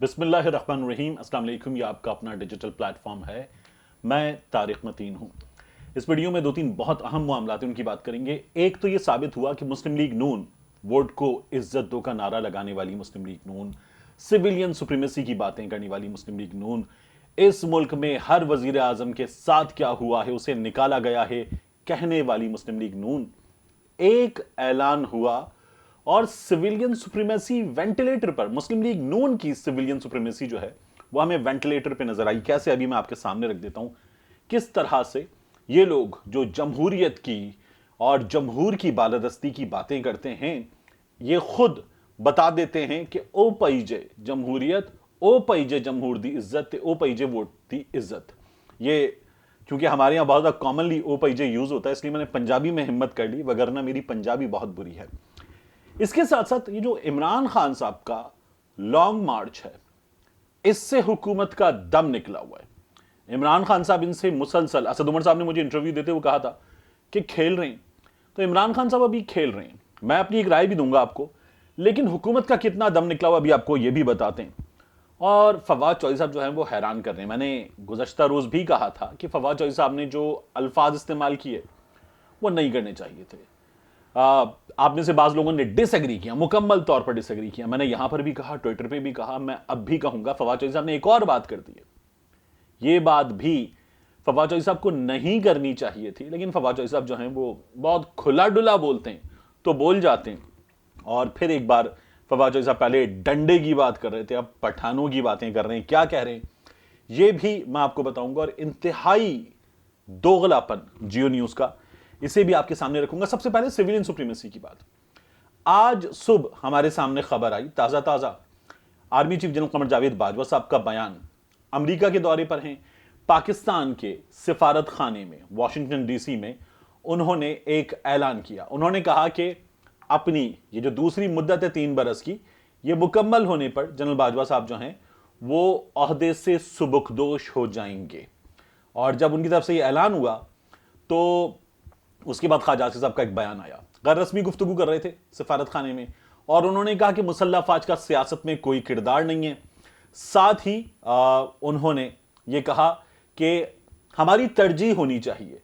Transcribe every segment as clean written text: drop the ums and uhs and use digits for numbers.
بسم اللہ الرحمن الرحیم۔ السلام علیکم، یہ آپ کا اپنا ڈیجیٹل پلیٹ فارم ہے۔ میں طارق متین ہوں۔ اس ویڈیو میں دو تین بہت اہم معاملات ہیں، ان کی بات کریں گے۔ ایک تو یہ ثابت ہوا کہ مسلم لیگ نون، ووٹ کو عزت دو کا نعرہ لگانے والی مسلم لیگ نون، سویلین سپریمیسی کی باتیں کرنے والی مسلم لیگ نون، اس ملک میں ہر وزیر اعظم کے ساتھ کیا ہوا ہے اسے نکالا گیا ہے کہنے والی مسلم لیگ نون، ایک اعلان ہوا اور سویلین سپریمیسی وینٹیلیٹر پر، مسلم لیگ نون کی سویلین سپریمیسی جو ہے وہ ہمیں وینٹیلیٹر پہ نظر آئی۔ کیسے؟ ابھی میں آپ کے سامنے رکھ دیتا ہوں کس طرح سے یہ لوگ جو جمہوریت کی اور جمہور کی بالادستی کی باتیں کرتے ہیں، یہ خود بتا دیتے ہیں کہ او پائیجے جمہوریت، او پائیجے جمہور دی عزت، او پائیجے ووٹ دی عزت۔ یہ چونکہ ہمارے یہاں بہت زیادہ کامنلی او پائیجے یوز ہوتا ہے، اس لیے میں نے پنجابی میں ہمت کر لی، وگرنہ میری پنجابی بہت بری ہے۔ اس کے ساتھ ساتھ یہ جو عمران خان صاحب کا لانگ مارچ ہے، اس سے حکومت کا دم نکلا ہوا ہے۔ عمران خان صاحب ان سے مسلسل، اسد عمر صاحب نے مجھے انٹرویو دیتے ہوئے کہا تھا کہ کھیل رہے ہیں، تو عمران خان صاحب ابھی کھیل رہے ہیں۔ میں اپنی ایک رائے بھی دوں گا آپ کو، لیکن حکومت کا کتنا دم نکلا ہوا ابھی آپ کو یہ بھی بتاتے ہیں۔ اور فواد چوہدری صاحب جو ہیں وہ حیران کر رہے ہیں۔ میں نے گزشتہ روز بھی کہا تھا کہ فواد چوہدری صاحب نے جو الفاظ استعمال کیے وہ نہیں کرنے چاہیے تھے۔ آپ میں سے بعض لوگوں نے ڈس ایگری کیا، مکمل طور پر ڈس ایگری کیا۔ میں نے یہاں پر بھی کہا، ٹویٹر پہ بھی کہا، میں اب بھی کہوں گا، فواد چوہدری صاحب نے ایک اور بات کر دی ہے۔ یہ بات بھی فواد چوہدری صاحب کو نہیں کرنی چاہیے تھی، لیکن فواد چوہدری صاحب جو ہیں وہ بہت کھلا ڈلا بولتے ہیں تو بول جاتے ہیں۔ اور پھر ایک بار فواد چوہدری صاحب پہلے ڈنڈے کی بات کر رہے تھے، اب پٹھانوں کی باتیں کر رہے ہیں۔ کیا کہہ رہے ہیں یہ بھی میں آپ کو بتاؤں گا، اور انتہائی دوغلاپن جیو نیوز کا، اسے بھی آپ کے سامنے رکھوں گا۔ سب سے پہلے سویلین سپریمیسی کی بات۔ آج صبح ہمارے سامنے خبر آئی تازہ army chief general Qamar Javed Bajwa صاحب کا بیان۔ امریکہ کے دورے پر ہیں، پاکستان کے سفارت خانے میں واشنگٹن ڈی سی میں انہوں نے ایک اعلان کیا۔ انہوں نے کہا کہ اپنی یہ جو دوسری مدت ہے 3 برس کی، یہ مکمل ہونے پر جنرل باجوہ صاحب جو ہیں وہ عہدے سے سبکدوش ہو جائیں گے۔ اور جب ان کی طرف سے یہ اعلان ہوا تو اس کے بعد خواجہ آصف صاحب کا ایک بیان آیا۔ غیر رسمی گفتگو کر رہے تھے سفارت خانے میں، اور انہوں نے کہا کہ مسلح افواج کا سیاست میں کوئی کردار نہیں ہے۔ ساتھ ہی انہوں نے یہ کہا کہ ہماری ترجیح ہونی چاہیے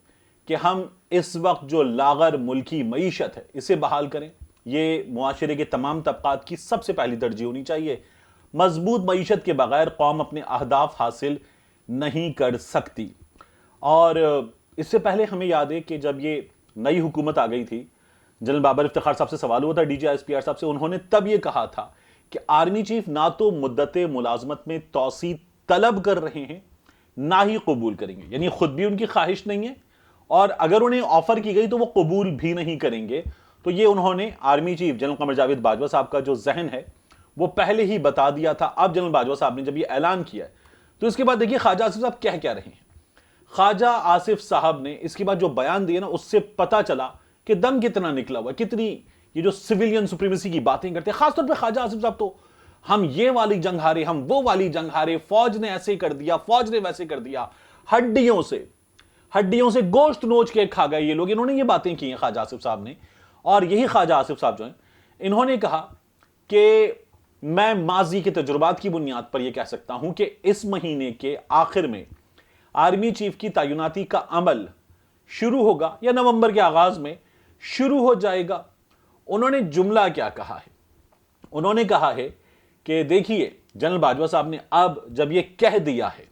کہ ہم اس وقت جو لاغر ملکی معیشت ہے اسے بحال کریں۔ یہ معاشرے کے تمام طبقات کی سب سے پہلی ترجیح ہونی چاہیے۔ مضبوط معیشت کے بغیر قوم اپنے اہداف حاصل نہیں کر سکتی۔ اور اس سے پہلے ہمیں یاد ہے کہ جب یہ نئی حکومت آ گئی تھی، جنرل بابر افتخار صاحب سے سوال ہوا تھا، D G S P R صاحب سے، انہوں نے تب یہ کہا تھا کہ آرمی چیف نہ تو مدت ملازمت میں توسیع طلب کر رہے ہیں، نہ ہی قبول کریں گے، یعنی خود بھی ان کی خواہش نہیں ہے، اور اگر انہیں آفر کی گئی تو وہ قبول بھی نہیں کریں گے۔ تو یہ انہوں نے army chief general Qamar Javed Bajwa صاحب کا جو ذہن ہے وہ پہلے ہی بتا دیا تھا۔ اب جنرل باجوہ صاحب نے جب یہ اعلان کیا ہے تو اس کے بعد دیکھیے خواجہ آصف صاحب کہہ رہے ہیں۔ خواجہ آصف صاحب نے اس کے بعد جو بیان دیا نا، اس سے پتا چلا کہ دم کتنا نکلا ہوا ہے، کتنی یہ جو سویلین سپریمیسی کی باتیں کرتے ہیں، خاص طور پہ خواجہ آصف صاحب تو ہم یہ والی جنگ ہارے، ہم وہ والی جنگ ہارے، فوج نے ایسے کر دیا، فوج نے ویسے کر دیا، ہڈیوں سے گوشت نوچ کے کھا گئے یہ لوگ۔ انہوں نے یہ باتیں کی ہیں خواجہ آصف صاحب نے، اور یہی خواجہ آصف صاحب جو ہیں انہوں نے کہا کہ میں ماضی کے تجربات کی بنیاد پر یہ کہہ سکتا ہوں کہ اس مہینے کے آخر میں آرمی چیف کی تعیناتی کا عمل شروع ہوگا، یا نومبر کے آغاز میں شروع ہو جائے گا۔ انہوں نے جملہ کیا کہا ہے؟ انہوں نے کہا ہے کہ دیکھیے جنرل باجوہ صاحب نے اب جب یہ کہہ دیا ہے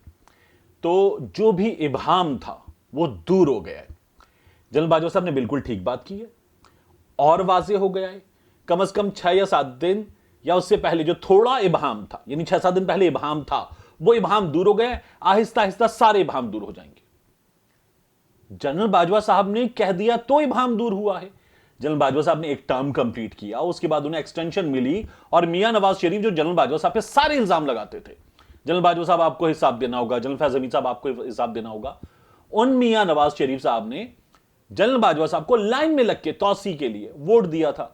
تو جو بھی ابہام تھا وہ دور ہو گیا ہے۔ جنرل باجوہ صاحب نے بالکل ٹھیک بات کی ہے، اور واضح ہو گیا ہے۔ کم از کم 6 یا 7 دن یا اس سے پہلے جو تھوڑا ابہام تھا، یعنی 6-7 دن پہلے ابہام تھا، وہ ابہام دور ہو گئے، آہستہ آہستہ سارے ابہام دور ہو جائیں گے۔ جنرل باجوہ صاحب نے کہہ دیا تو ابہام دور ہوا ہے۔ جنرل باجوہ صاحب نے ایک ٹرم کمپلیٹ کیا، اس کے بعد انہیں ایکسٹینشن ملی، اور میاں نواز شریف جو جنرل باجوہ صاحب پہ سارے الزام لگاتے تھے، جنرل باجوہ صاحب آپ کو حساب دینا ہوگا، جنرل فیض حمید صاحب آپ کو حساب دینا ہوگا، ان میاں نواز شریف صاحب نے جنرل باجوہ صاحب کو لائن میں لگ کے توسیع کے لیے ووٹ دیا تھا۔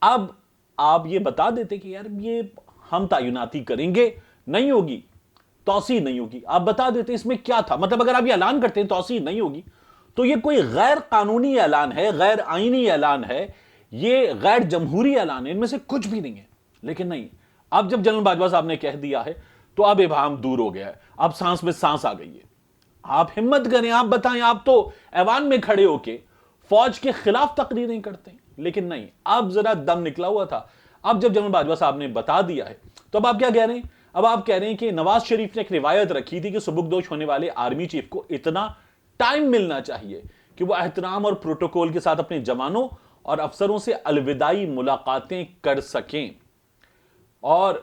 اب آپ یہ بتا دیتے کہ یار یہ ہم تعیناتی کریں گے، نہیں ہوگی، توسیع نہیں ہوگی، آپ بتا دیتے اس میں کیا تھا۔ مطلب اگر آپ یہ اعلان کرتے ہیں توسیع نہیں ہوگی تو یہ کوئی غیر قانونی اعلان ہے، غیر آئینی اعلان ہے، یہ غیر جمہوری اعلان ہے، ان میں سے کچھ بھی نہیں ہے۔ لیکن نہیں، اب جب جنرل باجوہ صاحب نے کہہ دیا ہے تو اب ابہام دور ہو گیا ہے, اب سانس میں سانس آ گئی ہے. آپ ہمت کریں, آپ بتائیں, آپ تو ایوان میں کھڑے ہو کے فوج کے خلاف تقریریں کرتے ہیں, لیکن نہیں, اب ذرا دم نکلا ہوا تھا. اب جب جنرل باجوہ صاحب نے بتا دیا ہے تو اب آپ کیا کہہ رہے ہیں؟ اب آپ کہہ رہے ہیں کہ نواز شریف نے ایک روایت رکھی تھی کہ سبکدوش ہونے والے آرمی چیف کو اتنا ٹائم ملنا چاہیے کہ وہ احترام اور پروٹوکول کے ساتھ اپنے جوانوں اور افسروں سے الوداعی ملاقاتیں کر سکیں. اور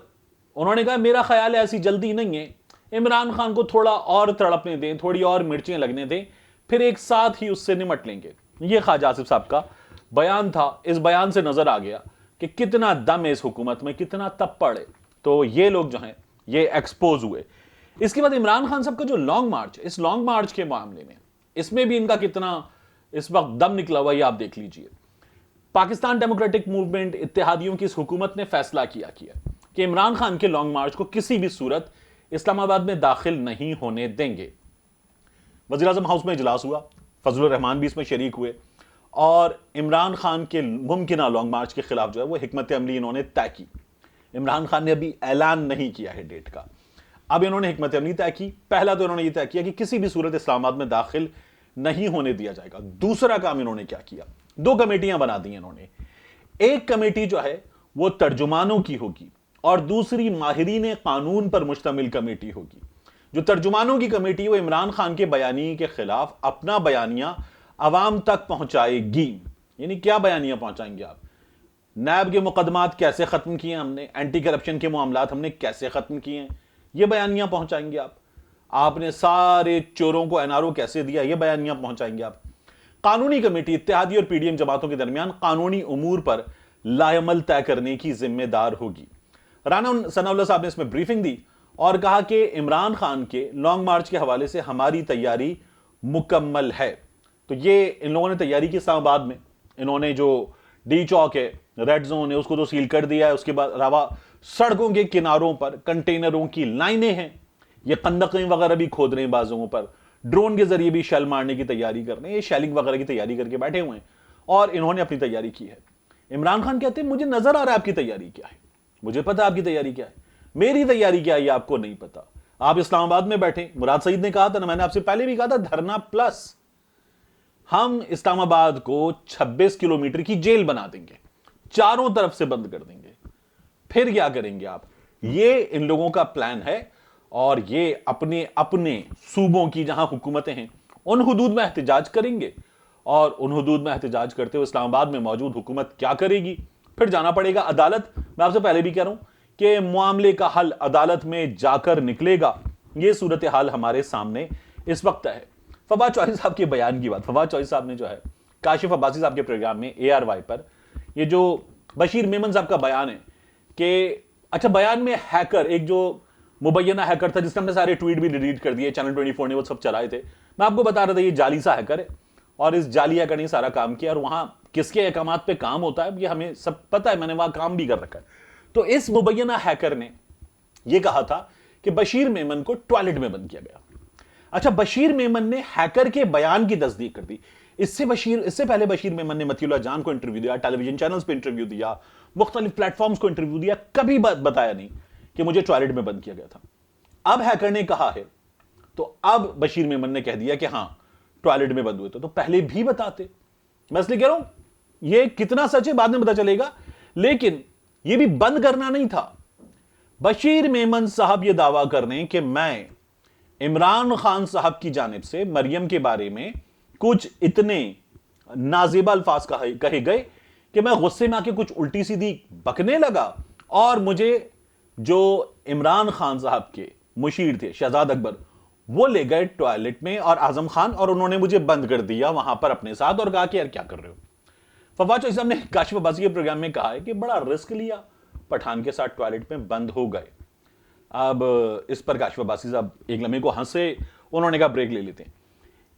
انہوں نے کہا میرا خیال ہے ایسی جلدی نہیں ہے, عمران خان کو تھوڑا اور تڑپنے دیں, تھوڑی اور مرچیں لگنے دیں, پھر ایک ساتھ ہی اس سے نمٹ لیں گے. یہ خواجہ آصف صاحب کا بیان تھا. اس بیان سے نظر آ گیا کہ کتنا دم ہے اس حکومت میں, کتنا تپڑ ہے. تو یہ لوگ جو ہیں یہ ایکسپوز ہوئے. اس کے بعد عمران خان صاحب کا جو لانگ مارچ, اس لانگ مارچ کے معاملے میں اس میں بھی ان کا کتنا اس وقت دم نکلا ہوا, یہ آپ دیکھ لیجئے. پاکستان ڈیموکریٹک موومنٹ اتحادیوں کی اس حکومت نے فیصلہ کیا کہ عمران خان کے لانگ مارچ کو کسی بھی صورت اسلام آباد میں داخل نہیں ہونے دیں گے. وزیر اعظم ہاؤس میں اجلاس ہوا, فضل الرحمان بھی اس میں شریک ہوئے, اور عمران خان کے ممکنہ لانگ مارچ کے خلاف جو ہے وہ حکمت عملی انہوں نے طے کی. عمران خان نے ابھی اعلان نہیں کیا ہے ڈیٹ کا, اب انہوں نے حکمت عملی طے کی. پہلا تو انہوں نے یہ طے کیا کہ کسی بھی صورت اسلام آباد میں داخل نہیں ہونے دیا جائے گا. دوسرا کام انہوں نے کیا کیا, 2 کمیٹیاں بنا دی انہوں نے. ایک کمیٹی جو ہے وہ ترجمانوں کی ہوگی اور دوسری ماہرین قانون پر مشتمل کمیٹی ہوگی. جو ترجمانوں کی کمیٹی وہ عمران خان کے بیانیے کے خلاف اپنا بیانیہ عوام تک پہنچائے گی. یعنی کیا بیانیہ پہنچائیں گے آپ؟ نیب کے مقدمات کیسے ختم کیے ہم نے, اینٹی کرپشن کے معاملات ہم نے کیسے ختم کیے ہیں, یہ بیانیہ پہنچائیں گے آپ. آپ نے سارے چوروں کو NRO کیسے دیا, یہ بیانیہ پہنچائیں گے آپ. قانونی کمیٹی اتحادی اور PDM جماعتوں کے درمیان قانونی امور پر لائحہ طے کرنے کی ذمہ دار ہوگی. رانا ثناء اللہ صاحب نے اس میں بریفنگ دی اور کہا کہ عمران خان کے لانگ مارچ کے حوالے سے ہماری تیاری مکمل ہے. تو یہ ان لوگوں نے تیاری کی اسلام آباد میں. انہوں نے جو ڈی چوک ہے, ریڈ زون ہے, اس کو تو سیل کر دیا ہے. اس کے بعد علاوہ سڑکوں کے کناروں پر کنٹینروں کی لائنیں ہیں, یہ خندقیں وغیرہ بھی کھود رہے ہیں بازوں پر, ڈرون کے ذریعے بھی شیل مارنے کی تیاری کر رہے ہیں, یہ شیلنگ وغیرہ کی تیاری کر کے بیٹھے ہوئے ہیں, اور انہوں نے اپنی تیاری کی ہے. عمران خان کہتے ہیں مجھے نظر آ رہا ہے آپ کی تیاری کیا ہے, مجھے پتا آپ کی تیاری کیا ہے, میری تیاری کیا ہے یہ آپ کو نہیں پتا. آپ اسلام آباد میں بیٹھیں, مراد سعید نے کہا تھا نا, میں نے آپ سے پہلے بھی کہا تھا, دھرنا پلس, ہم اسلام آباد کو 26 کلومیٹر کی جیل بنا دیں گے, چاروں طرف سے بند کر دیں گے. پھر کیا کریں گے آپ؟ یہ ان لوگوں کا پلان ہے, اور یہ اپنے اپنے صوبوں کی جہاں حکومتیں ہیں ان حدود میں احتجاج کریں گے, اور ان حدود میں احتجاج کرتے ہوئے اسلام آباد میں موجود حکومت کیا کرے گی؟ پھر جانا پڑے گا عدالت. میں آپ سے پہلے بھی کہہ رہا ہوں کہ معاملے کا حل عدالت میں جا کر نکلے گا. یہ صورتحال ہمارے سامنے اس وقت ہے. فواد چوہدری صاحب کے بیان کی بات, فواد چوہدری صاحب نے جو ہے کاشف عباسی صاحب کے پروگرام میں ARY پر یہ جو بشیر میمن صاحب کا بیان ہے کہ اچھا بیان میں ہیکر, ایک جو مبینہ ہیکر تھا جس نے ہم نے سارے ٹویٹ بھی ڈیلیٹ کر دیے, چینل 24 نے وہ سب چلائے تھے, میں آپ کو بتا رہا تھا یہ جعلی سا ہیکر ہے, اور اس جعلی ہیکر نے سارا کام کیا, اور وہاں کس کے احکامات پہ کام ہوتا ہے یہ ہمیں سب پتہ ہے, میں نے وہاں کام بھی کر رکھا ہے. تو اس مبینہ ہیکر نے یہ کہا تھا کہ بشیر میمن کو ٹوائلٹ میں بند کیا گیا. اچھا, بشیر میمن نے ہیکر کے بیان کی تصدیق کر دی. اس سے پہلے بشیر میمن نے متی اللہ جان کو انٹرویو دیا, ٹیلی ویژن چینلز پہ انٹرویو دیا, مختلف پلیٹ فارمز کو انٹرویو دیا, کبھی بتایا نہیں کہ مجھے ٹوائلٹ میں بند کیا گیا تھا. اب ہیکر نے کہا ہے تو اب بشیر میمن نے کہہ دیا کہ ہاں ٹوائلٹ میں بند ہوئے تھے, تو پہلے بھی بتاتے. میں اس لیے کہہ رہا ہوں یہ کتنا سچ ہے بعد میں پتا چلے گا, لیکن یہ بھی بند کرنا نہیں تھا. بشیر میمن صاحب یہ دعویٰ کر رہے ہیں کہ میں عمران خان صاحب کی جانب سے مریم کے بارے میں کچھ اتنے نازیبا الفاظ کہے گئے کہ میں غصے میں آ کے کچھ الٹی سیدھی بکنے لگا, اور مجھے جو عمران خان صاحب کے مشیر تھے شہزاد اکبر وہ لے گئے ٹوائلٹ میں, اور اعظم خان, اور انہوں نے مجھے بند کر دیا وہاں پر اپنے ساتھ, اور کہا کہ یار کیا کر رہے ہو. فواد چوہدری صاحب نے کاشف عباسی کے پروگرام میں کہا ہے کہ بڑا رسک لیا, پٹھان کے ساتھ ٹوائلٹ میں بند ہو گئے. اب اس پر کاشف عباسی صاحب ایک لمحے کو ہنسے, انہوں نے کہا بریک لے لیتے ہیں.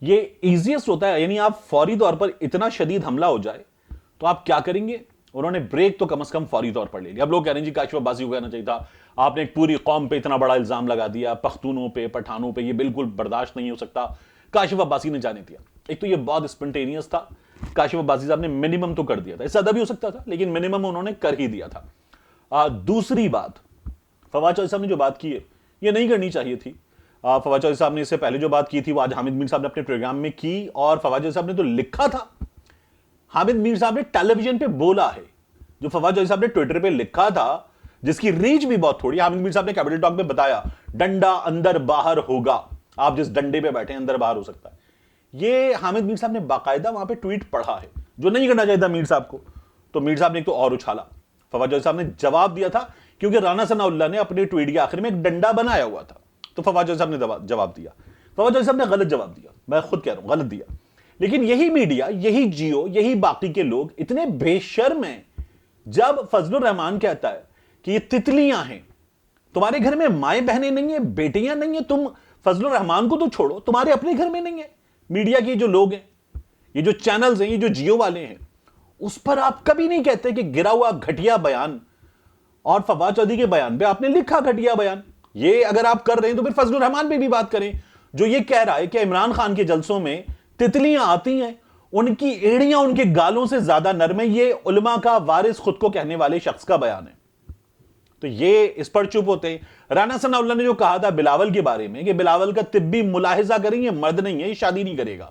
یہ ایزیسٹ ہوتا ہے, یعنی آپ فوری طور پر اتنا شدید حملہ ہو جائے تو آپ کیا کریں گے؟ انہوں نے بریک تو کم از کم فوری طور پر لے لیا. اب لوگ کہہ رہے ہیں جی کاشف عباسی کو کہنا چاہیے تھا, آپ نے ایک پوری قوم پہ اتنا بڑا الزام لگا دیا, پختونوں پہ, پٹھانوں پہ, یہ بالکل برداشت نہیں ہو سکتا. کاشف عباسی نے جانے دیا. ایک تو یہ بہت اسپنٹینیس تھا, کاشف عباسی صاحب نے منیمم تو کر دیا تھا, اس سے زیادہ بھی ہو سکتا تھا لیکن منیمم انہوں نے کر ہی دیا تھا. دوسری بات, فواد چودھری صاحب نے جو بات کی ہے یہ نہیں کرنی چاہیے تھی. فواد چودھری صاحب نے اس سے پہلے جو بات کی تھی وہ آج حامد میر صاحب نے اپنے پروگرام میں کی, اور فواد چودھری صاحب نے تو لکھا تھا, حامد میر صاحب نے ٹیلی ویژن پہ بولا ہے. جو فواد چودھری صاحب نے ٹویٹر پہ لکھا تھا جس کی ریچ بھی بہت تھوڑی, حامد میر صاحب نے کیپٹل ٹاک میں بتایا ڈنڈا اندر باہر ہوگا, آپ جس ڈنڈے پہ بیٹھے اندر باہر ہو سکتا ہے. یہ حامد میر صاحب نے باقاعدہ وہاں پہ ٹویٹ پڑھا ہے, جو نہیں کرنا چاہیے تھا میر صاحب کو. تو میر صاحب نے ایک تو اور اچھالا, فواد چودھری صاحب نے جواب دیا تھا کیونکہ رانا ثناء اللہ نے اپنے ٹویٹ کے آخر میں ایک ڈنڈا بنایا ہوا تھا, تو فواد چودھری صاحب نے جواب دیا. فواد چودھری صاحب نے غلط جواب دیا, میں خود کہہ رہا ہوں غلط دیا. لیکن یہی میڈیا, یہی جیو, یہی باقی کے لوگ اتنے بے شرم ہیں جب فضل الرحمان کہتا ہے کہ یہ تتلیاں ہیں, تمہارے گھر میں مائیں بہنیں نہیں ہیں, بیٹیاں نہیں ہیں, تم فضل الرحمان کو تو چھوڑو, تمہارے اپنے گھر میں نہیں ہیں. میڈیا کے جو لوگ ہیں, یہ جو چینلز ہیں, یہ جو جیو والے ہیں, اس پر آپ کبھی نہیں کہتے کہ گرا ہوا گھٹیا بیان, اور فواد چودھری کے بیان پہ آپ نے لکھا گھٹیا بیان. یہ اگر آپ کر رہے ہیں تو پھر فضل الرحمان پہ بھی بات کریں, جو یہ کہہ رہا ہے کہ عمران خان کے جلسوں میں تتلیاں آتی ہیں, ان کی ایڑیاں ان کے گالوں سے زیادہ نرم ہیں. یہ علماء کا وارث خود کو کہنے والے شخص کا بیان ہے. تو یہ اس پر چپ ہوتے ہیں. رانا ثناء اللہ نے جو کہا تھا بلاول کے بارے میں کہ بلاول کا طبی ملاحظہ کریں, یہ مرد نہیں ہے, یہ شادی نہیں کرے گا,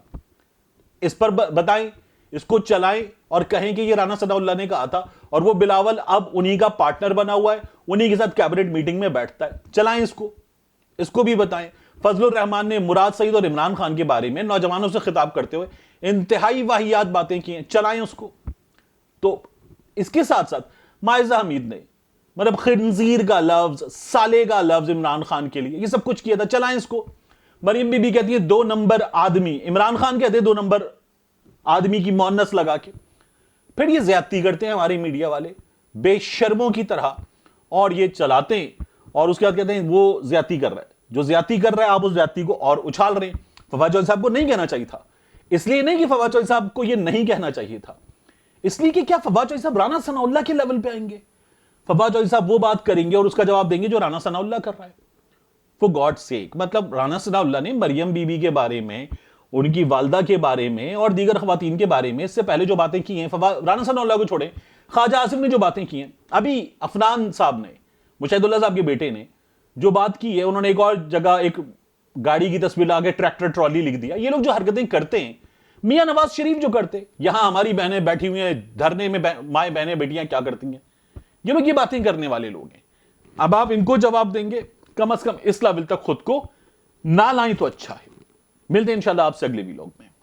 اس پر بتائیں, اس کو چلائیں اور کہیں کہ یہ رانا ثناء اللہ نے کہا تھا, اور وہ بلاول اب انہی کا پارٹنر بنا ہوا ہے, انہی کے ساتھ کیبنٹ میٹنگ میں بیٹھتا ہے. چلائیں اس کو بھی بتائیں. فضل الرحمان نے مراد سعید اور عمران خان کے بارے میں نوجوانوں سے خطاب کرتے ہوئے انتہائی واہیات باتیں کی ہیں, چلائیں اس کو. تو اس کے ساتھ ساتھ مائزہ حمید نے مطلب خنزیر کا لفظ, سالے کا لفظ عمران خان کے لیے, یہ سب کچھ کیا تھا, چلائیں اس کو. مریم بی بی کہتی ہے 2 نمبر آدمی, عمران خان کہتے ہیں 2 نمبر آدمی کی مونس لگا کے. پھر یہ زیادتی کرتے ہیں ہمارے میڈیا والے بے شرموں کی طرح, اور یہ چلاتے ہیں, اور اس کے بعد کہتے ہیں وہ زیادتی کر رہا ہے. جو زیادتی کر رہا ہے آپ اس زیادتی کو اور اچھال رہے ہیں. فواد چودھری صاحب کو نہیں کہنا چاہیے تھا, اس لیے نہیں کہ فواد چودھری صاحب کو یہ نہیں کہنا چاہیے تھا, اس لیے کہ کیا فواد چودھری صاحب رانا ثناء اللہ کے لیول پہ آئیں گے؟ فواد چودھری صاحب وہ بات کریں گے اور اس کا جواب دیں گے جو رانا ثناء اللہ کر رہا ہے. فور گاڈ سیک, مطلب رانا ثناء اللہ نے مریم بی بی کے بارے میں, ان کی والدہ کے بارے میں اور دیگر خواتین کے بارے میں اس سے پہلے جو باتیں کی ہیں, رانا ثناء اللہ کو چھوڑیں, خواجہ آصف نے جو باتیں کی ہیں, ابھی عفنان صاحب نے, مشاہد اللہ صاحب کے بیٹے نے جو بات کی ہے, انہوں نے ایک اور جگہ ایک گاڑی کی تصویر لا کے ٹریکٹر ٹرالی لکھ دیا. یہ لوگ جو حرکتیں کرتے ہیں, میاں نواز شریف جو کرتے, یہاں ہماری بہنیں بیٹھی ہوئی ہیں دھرنے میں, مائیں بہنیں بیٹیاں کیا کرتی ہیں, یہ لوگ یہ باتیں کرنے والے لوگ ہیں. اب آپ ان کو جواب دیں گے, کم از کم اس لیول تک خود کو نہ لائیں تو اچھا ہے. ملتے ہیں انشاءاللہ آپ سے اگلے ویلاگ میں.